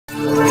Hello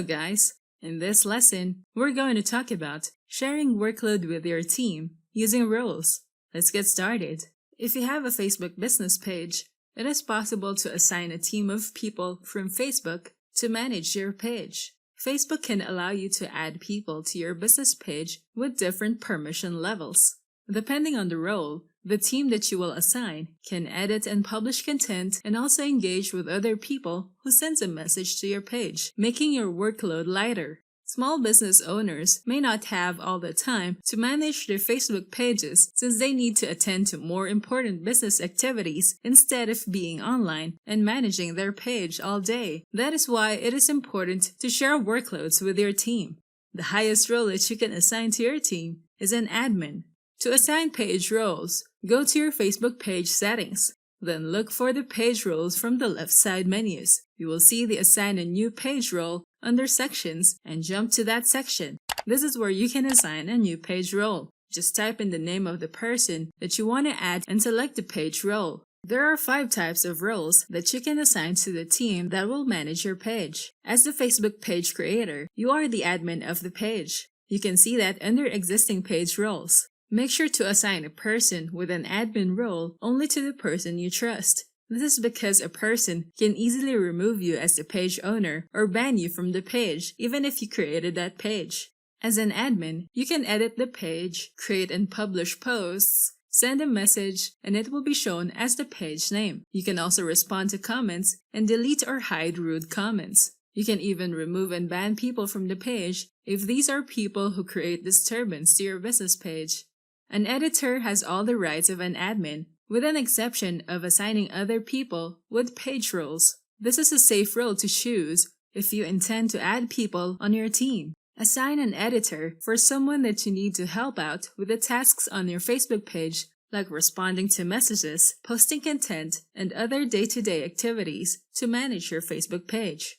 guys! In this lesson, we're going to talk about sharing workload with your team using roles. Let's get started. If you have a Facebook business page, it is possible to assign a team of people from Facebook to manage your page. Facebook can allow you to add people to your business page with different permission levels. Depending on the role, the team that you will assign can edit and publish content and also engage with other people who sends a message to your page, making your workload lighter. Small business owners may not have all the time to manage their Facebook pages since they need to attend to more important business activities instead of being online and managing their page all day. That is why it is important to share workloads with your team. The highest role that you can assign to your team is an admin. To assign page roles, go to your Facebook page settings. Then look for the page roles from the left side menus. You will see the Assign a New Page role under Sections and jump to that section. This is where you can assign a new page role. Just type in the name of the person that you want to add and select the page role. There are 5 types of roles that you can assign to the team that will manage your page. As the Facebook page creator, you are the admin of the page. You can see that under Existing Page Roles. Make sure to assign a person with an admin role only to the person you trust. This is because a person can easily remove you as the page owner or ban you from the page even if you created that page. As an admin, you can edit the page, create and publish posts, send a message, and it will be shown as the page name. You can also respond to comments and delete or hide rude comments. You can even remove and ban people from the page if these are people who create disturbance to your business page. An editor has all the rights of an admin, with an exception of assigning other people with page roles. This is a safe role to choose if you intend to add people on your team. Assign an editor for someone that you need to help out with the tasks on your Facebook page, like responding to messages, posting content, and other day-to-day activities to manage your Facebook page.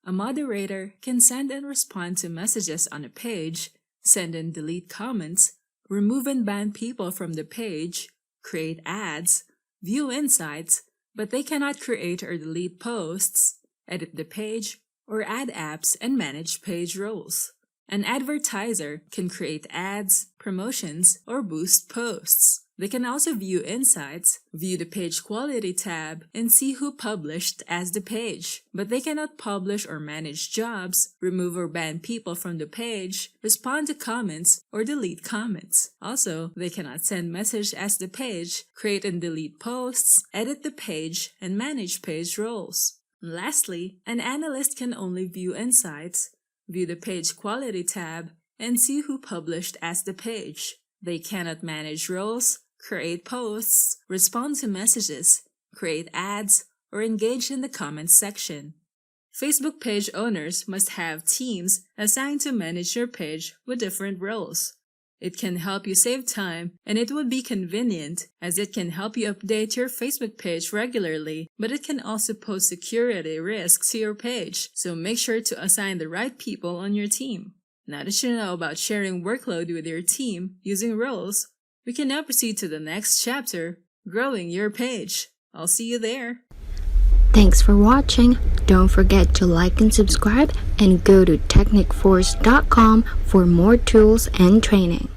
A moderator can send and respond to messages on a page, send and delete comments, remove and ban people from the page, create ads, view insights, but they cannot create or delete posts, edit the page, or add apps and manage page roles. An advertiser can create ads, promotions, or boost posts. They can also view insights, view the page quality tab, and see who published as the page. But they cannot publish or manage jobs, remove or ban people from the page, respond to comments, or delete comments. Also, they cannot send message as the page, create and delete posts, edit the page, and manage page roles. Lastly, an analyst can only view insights, view the page quality tab, and see who published as the page. They cannot manage roles, create posts, respond to messages, create ads, or engage in the comments section. Facebook page owners must have teams assigned to manage your page with different roles. It can help you save time, and it would be convenient as it can help you update your Facebook page regularly, but it can also pose security risks to your page, so make sure to assign the right people on your team. Now that you know about sharing workload with your team using roles, we can now proceed to the next chapter, growing your page. I'll see you there. Thanks for watching. Don't forget to like and subscribe and go to technicforce.com for more tools and training.